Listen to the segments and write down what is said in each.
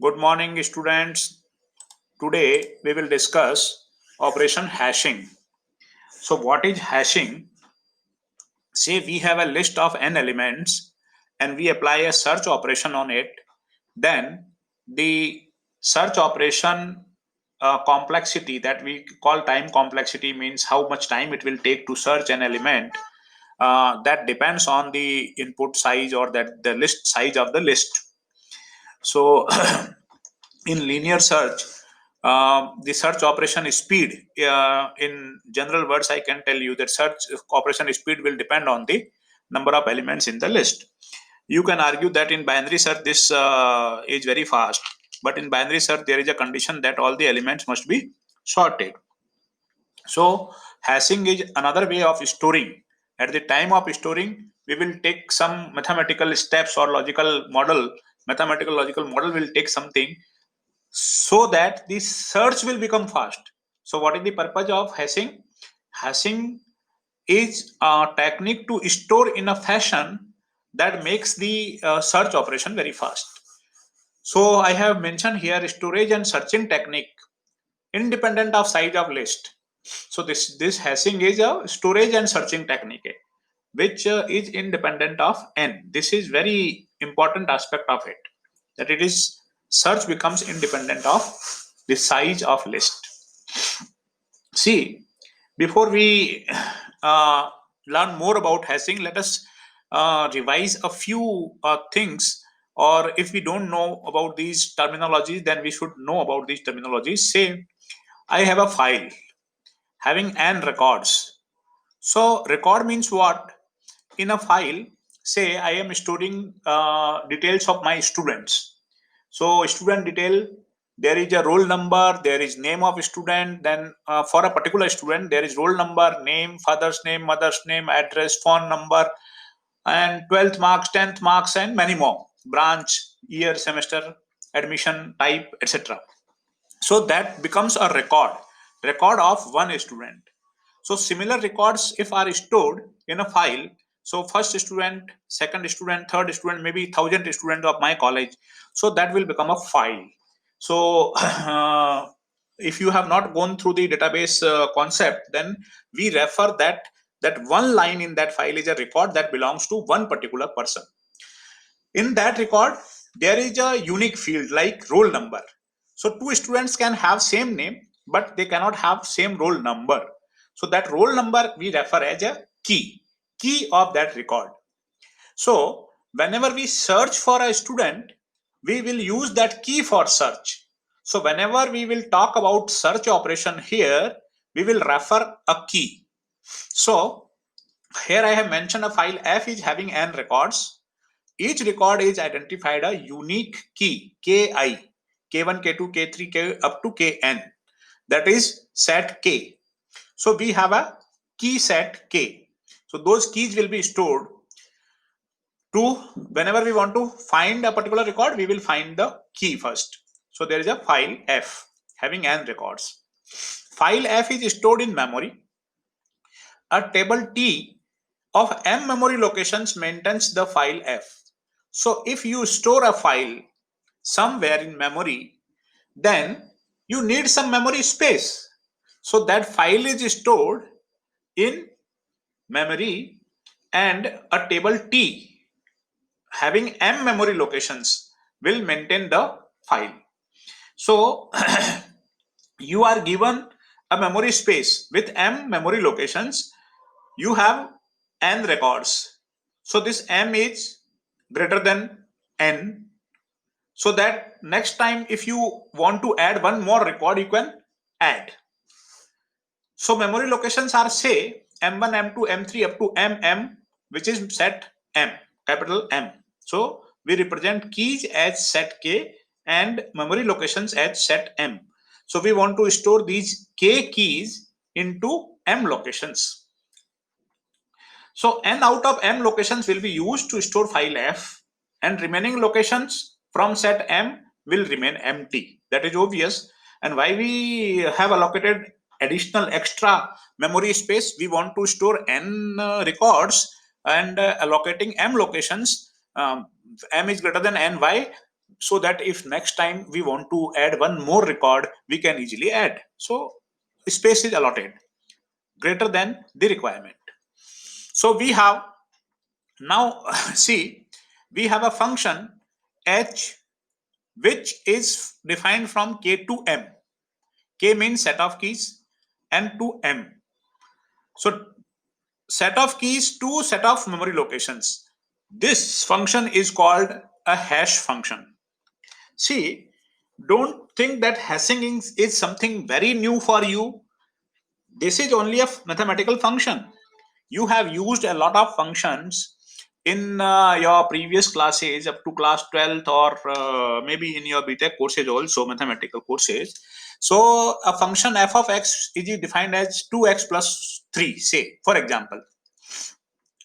Good morning, students. Today we will discuss operation hashing. So, what is hashing? Say we have a list of n elements and we apply a search operation on it. Then the search operation complexity that we call time complexity means how much time it will take to search an element. That depends on the input size or that the list size of the list. So in linear search, the search operation speed, in general words I can tell you that search operation speed will depend on the number of elements in the list. You can argue that in binary search this is very fast, but in binary search there is a condition that all the elements must be sorted. So hashing is another way of storing. At the time of storing, we will take some mathematical steps or mathematical logical model will take something so that the search will become fast. So what is the purpose of hashing? Hashing is a technique to store in a fashion that makes the search operation very fast. So I have mentioned here storage and searching technique independent of size of list. So this hashing is a storage and searching technique which is independent of n. This is very important aspect of it, that it is search becomes independent of the size of list. See, before we uh, learn more about hashing, let us revise a few things. Or if we don't know about these terminologies, then we should know about these terminologies. Say, I have a file having n records. So, record means what? In a file, say I am storing details of my students. So student detail, there is a roll number, there is name of student. Then for a particular student there is roll number, name, father's name, mother's name, address, phone number, and 12th marks, 10th marks, and many more, branch, year, semester, admission type, etc. So that becomes a record of one student. So similar records if are stored in a file, so first student, second student, third student, maybe 1,000 students of my college, so that will become a file. So if you have not gone through the database concept, then we refer that one line in that file is a record that belongs to one particular person. In that record there is a unique field like roll number. So two students can have same name but they cannot have same roll number. So that roll number we refer as a key of that record. So whenever we search for a student, we will use that key for search. So whenever we will talk about search operation here, we will refer a key. So here I have mentioned a file f is having n records. Each record is identified a unique key, ki, k1, k2, k3, k up to kn. That is set k. So we have a key set k. So those keys will be stored to, whenever we want to find a particular record, we will find the key first. So there is a file f having n records. File f is stored in memory. A table T of m memory locations maintains the file f. So if you store a file somewhere in memory, then you need some memory space. So that file is stored in memory, and a table T having m memory locations will maintain the file. So you are given a memory space with m memory locations. You have n records. So this m is greater than n, so that next time if you want to add one more record, you can add. So memory locations are, say, m1, m2, m3 up to mm, which is set m, capital M. So we represent keys as set k and memory locations as set m. So we want to store these k keys into m locations. So n out of m locations will be used to store file f, and remaining locations from set m will remain empty. That is obvious. And why we have allocated additional extra memory space? We want to store n records, and allocating m locations, m is greater than n. Why? so that if next time we want to add one more record, we can easily add. So space is allotted greater than the requirement. So we have now see, we have a function h which is defined from k to m. K means set of keys, m to m. So set of keys to set of memory locations. This function is called a hash function. See, don't think that hashing is something very new for you. This is only a mathematical function. You have used a lot of functions in your previous classes up to class 12th, or maybe in your BTech courses also, mathematical courses. So a function f of x is defined as 2x plus 3, say, for example.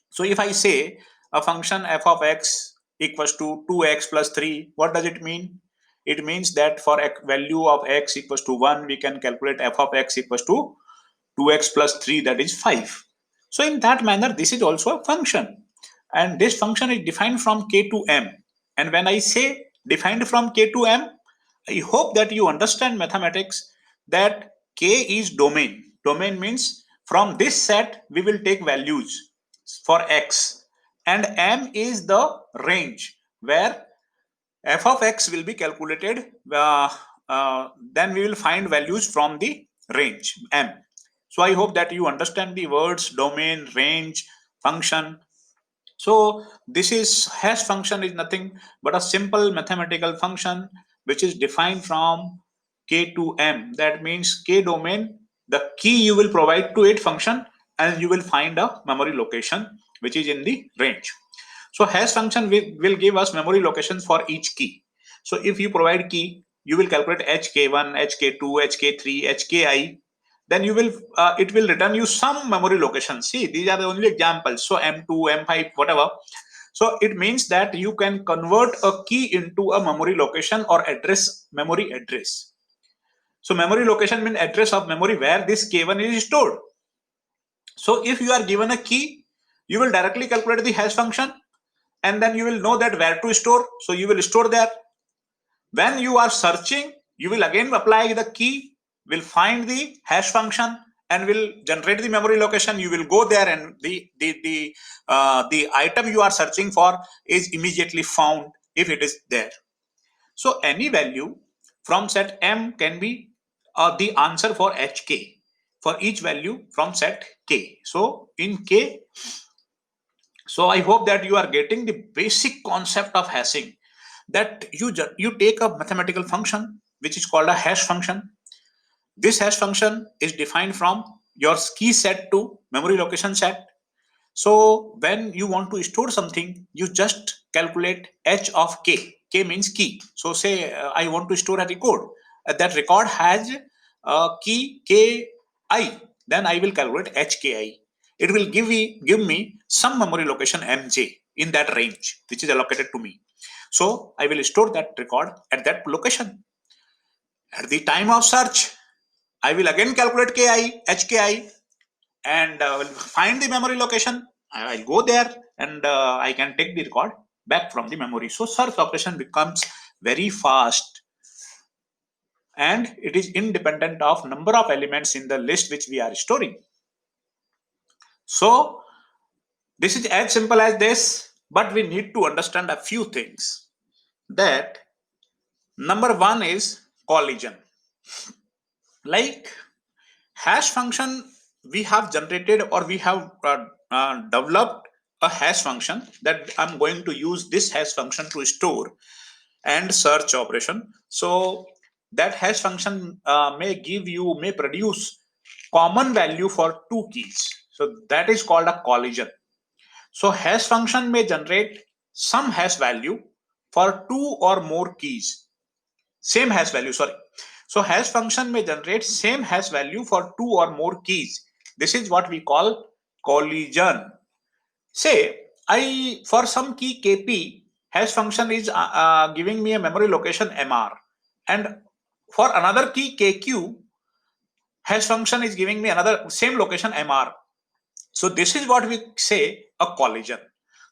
So if I say a function f of x equals to 2x plus 3, what does it mean? It means that for value of x equals to 1, we can calculate f of x equals to 2x plus 3, that is 5. So in that manner, this is also a function. And this function is defined from k to m. And when I say defined from k to m, I hope that you understand mathematics that k is domain. Domain means from this set, we will take values for x. And m is the range where f of x will be calculated. Then we will find values from the range m. So I hope that you understand the words domain, range, function. So this is hash function is nothing but a simple mathematical function which is defined from k to m. That means k domain, the key you will provide to it function, and you will find a memory location which is in the range. So hash function will give us memory locations for each key. So if you provide key, you will calculate hk1, hk2, hk3, hki. Then you will it will return you some memory locations. See, these are the only examples. So m2, m5, whatever. So it means that you can convert a key into a memory location or address, memory address. So memory location means address of memory where this k1 is stored. So if you are given a key, you will directly calculate the hash function, and then you will know that where to store. So you will store there. When you are searching, you will again apply the key, will find the hash function, and will generate the memory location. You will go there, and the item you are searching for is immediately found if it is there. So any value from set m can be the answer for hk, for each value from set k. So in k, so I hope that you are getting the basic concept of hashing. That you take a mathematical function which is called a hash function. This hash function is defined from your key set to memory location set. So when you want to store something, you just calculate h of k. K means key. So say I want to store a record. That record has a key ki. Then I will calculate hki. It will give me some memory location mj in that range which is allocated to me. So I will store that record at that location. At the time of search, I will again calculate ki, hki, and will find the memory location. I will go there, and I can take the record back from the memory. So search operation becomes very fast, and it is independent of number of elements in the list which we are storing. So this is as simple as this, but we need to understand a few things. That number one is collision. Like hash function, we have generated, or we have developed a hash function that I'm going to use this hash function to store and search operation. So that hash function may produce common value for two keys. So that is called a collision. So hash function may generate some hash value for two or more keys. Same hash value, sorry. So hash function may generate same hash value for two or more keys. This is what we call collision. Say for some key kp, hash function is giving me a memory location mr, and for another key kq, hash function is giving me another same location mr. So this is what we say a collision.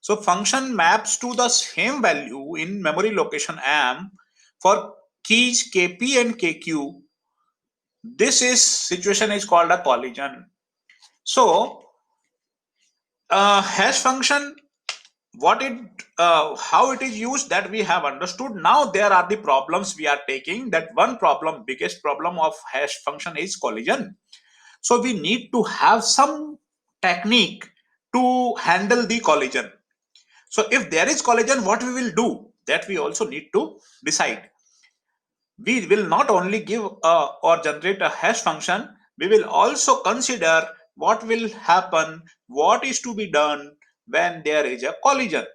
So function maps to the same value in memory location M for keys KP and KQ. This is situation is called a collision. So hash function, what it how it is used, that we have understood. Now there are the problems we are taking. That one problem, biggest problem of hash function is collision. So we need to have some technique to handle the collision. So if there is collision, what we will do, that we also need to decide. We will not only give or generate a hash function, we will also consider what will happen, what is to be done when there is a collision.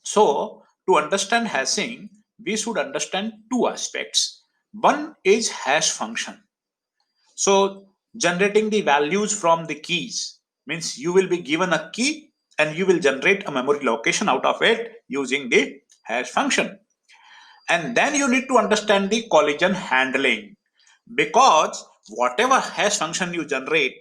So to understand hashing, we should understand two aspects. One is hash function. So generating the values from the keys means you will be given a key and you will generate a memory location out of it using the hash function. And then you need to understand the collision handling, because whatever hash function you generate,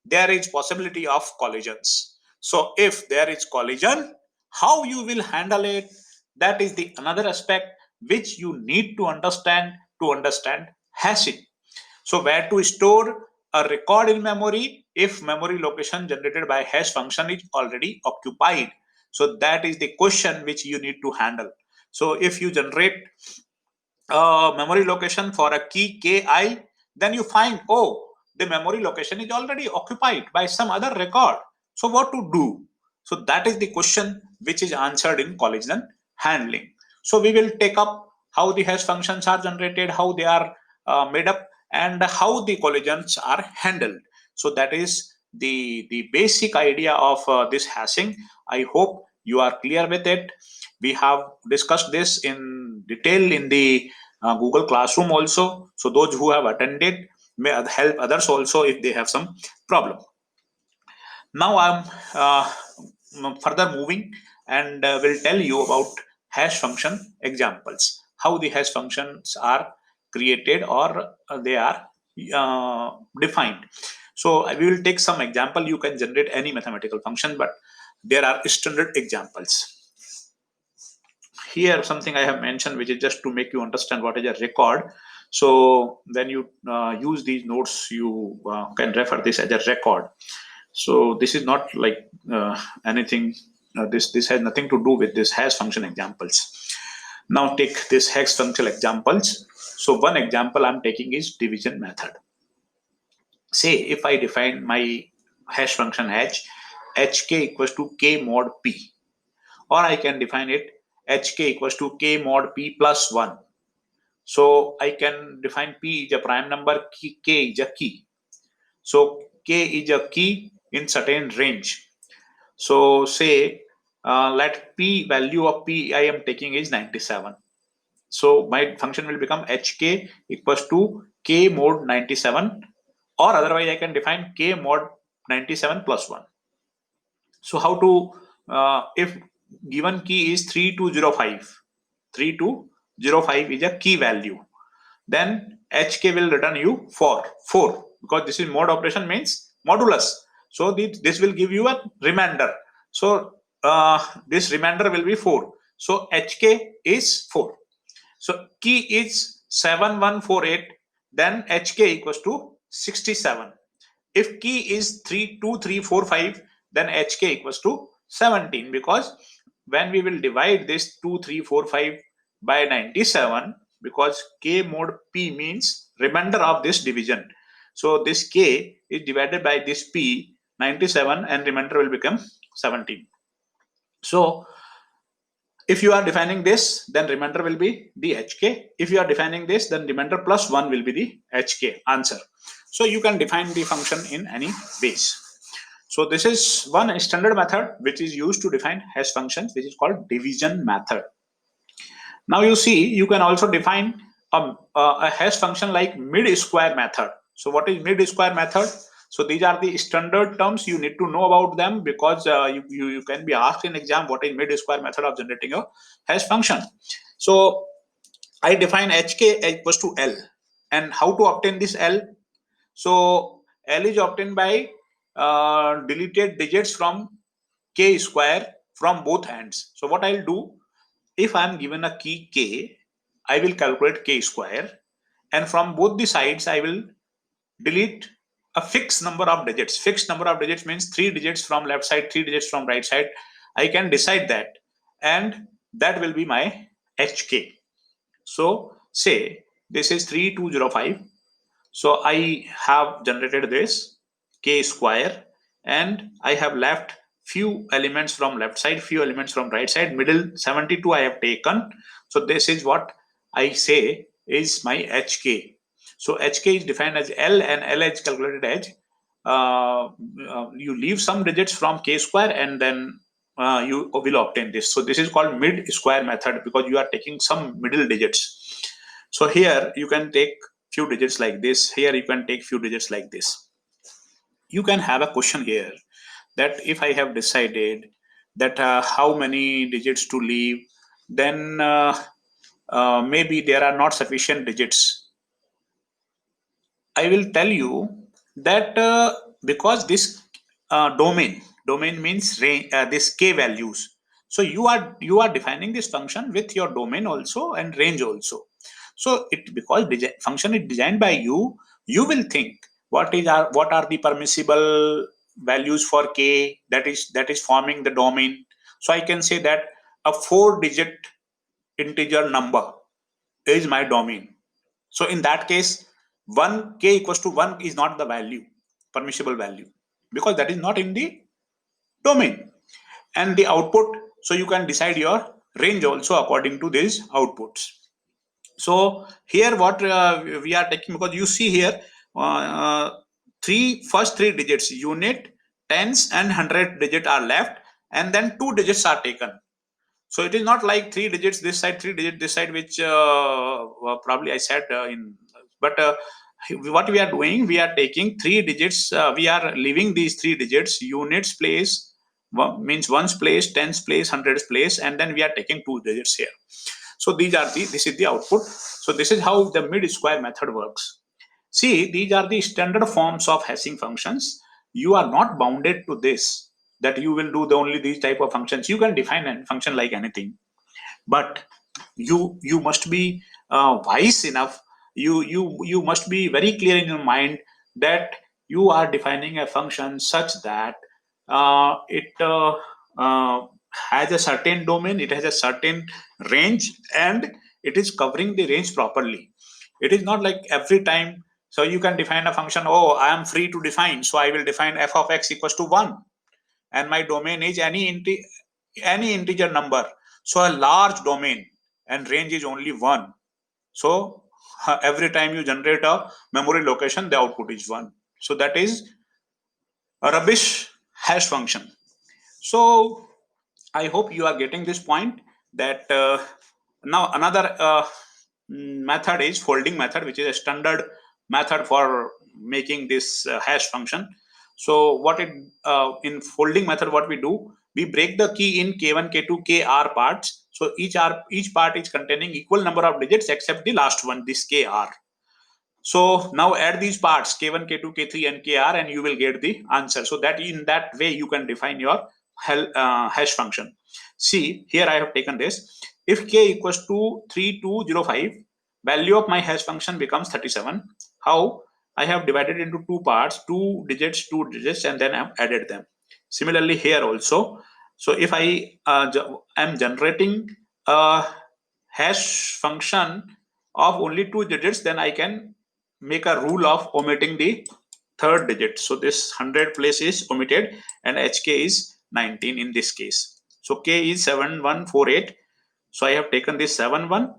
there is possibility of collisions. So if there is collision, how you will handle it, that is the another aspect which you need to understand hashing. So where to store a record in memory if memory location generated by hash function is already occupied. So that is the question which you need to handle. So if you generate memory location for a key ki, then you find, oh, the memory location is already occupied by some other record. So what to do? So that is the question which is answered in collision handling. So we will take up how the hash functions are generated, how they are made up, and how the collisions are handled. So that is the basic idea of this hashing. I hope you are clear with it. We have discussed this in detail in the Google Classroom also. So those who have attended may help others also if they have some problem. Now I'm further moving and will tell you about hash function examples. How the hash functions are created or they are defined. So we will take some example. You can generate any mathematical function, but there are standard examples. Here something I have mentioned, which is just to make you understand what is a record. So when you use these notes, you can refer this as a record. So this is not like anything. This has nothing to do with this hash function examples. Now take this hash function examples. So one example I'm taking is division method. Say if I define my hash function hk equals to k mod p, or I can define it hk equals to k mod p plus 1. So I can define p is a prime number, k is a key. So k is a key in certain range. So say let p value of p I am taking is 97. So my function will become hk equals to k mod 97, or otherwise I can define k mod 97 plus 1. So how to if given key is 3205, 3205 is a key value, then hk will return you 4 because this is mod operation, means modulus. So this will give you a remainder. So this remainder will be 4. So hk is 4. So key is 7148, then hk equals to 67. If key is 32345, then hk equals to 17, because when we will divide this 2345 by 97, because k mod p means remainder of this division. So this k is divided by this p 97 and remainder will become 17. So if you are defining this, then remainder will be the hk. If you are defining this, then remainder plus 1 will be the hk answer. So you can define the function in any ways. So this is one standard method which is used to define hash functions, which is called division method. Now you see, you can also define a hash function like mid-square method. So what is mid-square method? So these are the standard terms, you need to know about them, because you can be asked in exam what is mid-square method of generating a hash function. So I define hk equals to L. And how to obtain this L? So L is obtained by deleted digits from k square from both ends. So what I'll do, if I'm given a key k, I will calculate k square, and from both the sides I will delete a fixed number of digits. Fixed number of digits means 3 digits from left side, 3 digits from right side. I can decide that, and that will be my hk. So say this is 3205. So I have generated this k square, and I have left few elements from left side, few elements from right side. Middle 72 I have taken. So this is what I say is my hk. So hk is defined as L, and L is calculated as you leave some digits from k square, and then you will obtain this. So this is called mid square method, because you are taking some middle digits. So here you can take few digits like this. Here you can take few digits like this. You can have a question here that if I have decided that how many digits to leave, then maybe there are not sufficient digits. I will tell you that because this domain means range, this k values. So you are defining this function with your domain also and range also. So it, because function is designed by you, you will think what are the permissible values for k that is forming the domain. So I can say that a 4-digit integer number is my domain. So in that case, 1 k equals to 1 is not the value, permissible value, because that is not in the domain. And the output, so you can decide your range also according to these outputs. So here what we are taking, because you see here first three digits, unit, tens and 100 digit are left, and then 2 digits are taken. So it is not like 3 digits this side, 3 digits this side, which probably I said but what we are doing, we are taking 3 digits, we are leaving these 3 digits, units place, means ones place, tens place, hundreds place, and then we are taking 2 digits here. So this is the output. So this is how the mid square method works. See, these are the standard forms of hashing functions. You are not bounded to this, that you will do only these type of functions. You can define a function like anything, but you must be wise enough. You must be very clear in your mind that you are defining a function such that it has a certain domain, it has a certain range, and it is covering the range properly. It is not like every time. So you can define a function, oh, I am free to define, so I will define f of x equals to 1, and my domain is any integer number. So a large domain, and range is only 1. So every time you generate a memory location, the output is 1. So that is a rubbish hash function. So I hope you are getting this point, that now another method is folding method, which is a standard method for making this hash function. So what it in folding method, what we do, we break the key in k1, k2, kr parts. So each part is containing equal number of digits except the last one, this kr. So now add these parts k1, k2, k3 and kr, and you will get the answer. So that in that way you can define your hash function. See, here I have taken this. If k equals to 3205, value of my hash function becomes 37. How? I have divided into two parts, two digits, and then I have added them. Similarly here also. So if I am generating a hash function of only 2 digits, then I can make a rule of omitting the third digit. So this 100 place is omitted, and hk is 19 in this case. So k is 7148. So I have taken this 71,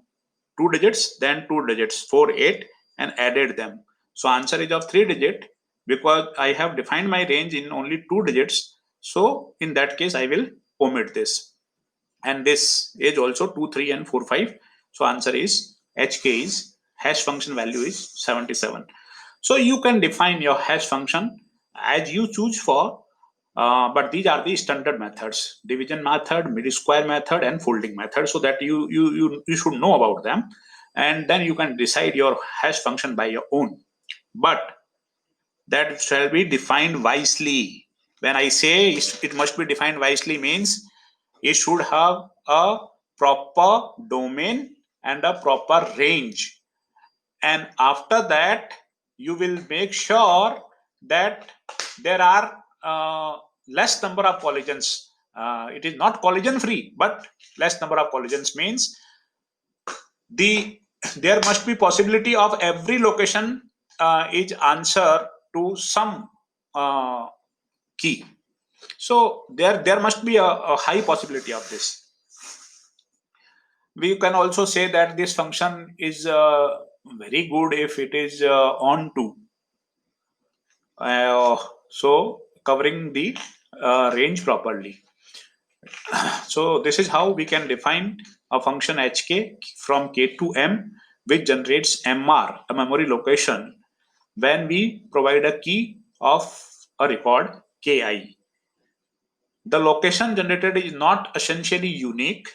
2 digits, then 2 digits, 48, and added them. So answer is of 3 digit, because I have defined my range in only 2 digits. So in that case I will omit this, and this is also 2, 3 and 4, 5. So answer is hk is hash function value is 77. So you can define your hash function as you choose for, but these are the standard methods: division method, mid square method, and folding method. So that you should know about them, and then you can decide your hash function by your own. But that shall be defined wisely. When I say it must be defined wisely, means it should have a proper domain and a proper range. And after that, you will make sure that there are less number of collisions. It is not collision free, but less number of collisions means the there must be possibility of every location is answer to some uh, key. So there must be a high possibility of this. We can also say that this function is very good if it is on to. So covering the range properly. So this is how we can define a function hk from k to m, which generates mr, a memory location, when we provide a key of a record ki. The location generated is not essentially unique,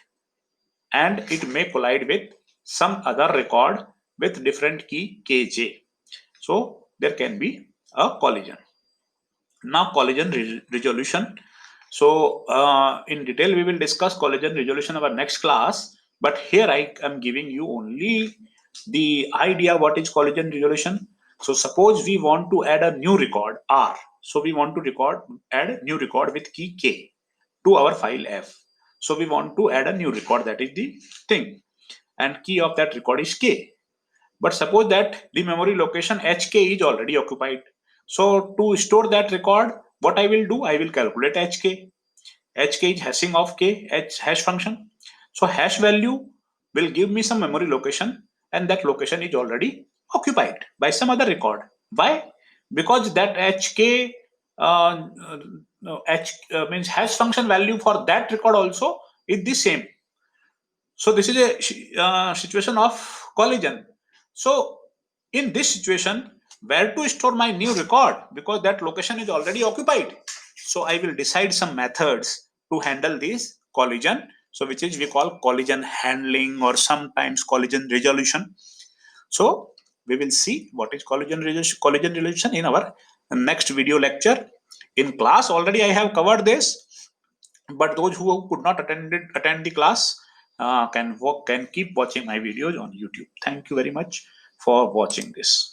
and it may collide with some other record with different key kj. So there can be a collision. Now collision resolution. So in detail we will discuss collision resolution in our next class, but here I am giving you only the idea what is collision resolution. So suppose we want to add a new record r. So we want to add a new record with key k to our file f. So we want to add a new record, that is the thing, and key of that record is k. But suppose that the memory location hk is already occupied. So to store that record, what I will do, I will calculate hk. Hk is hashing of k, hash function. So hash value will give me some memory location, and that location is already occupied by some other record. Why? Because that hk means hash function value for that record also is the same. So this is a situation of collision. So in this situation, where to store my new record, because that location is already occupied. So I will decide some methods to handle this collision. So which is we call collision handling or sometimes collision resolution. So we will see what is collision resolution in our next video lecture. In class already I have covered this, but those who could not attend the class can keep watching my videos on YouTube. Thank you very much for watching this.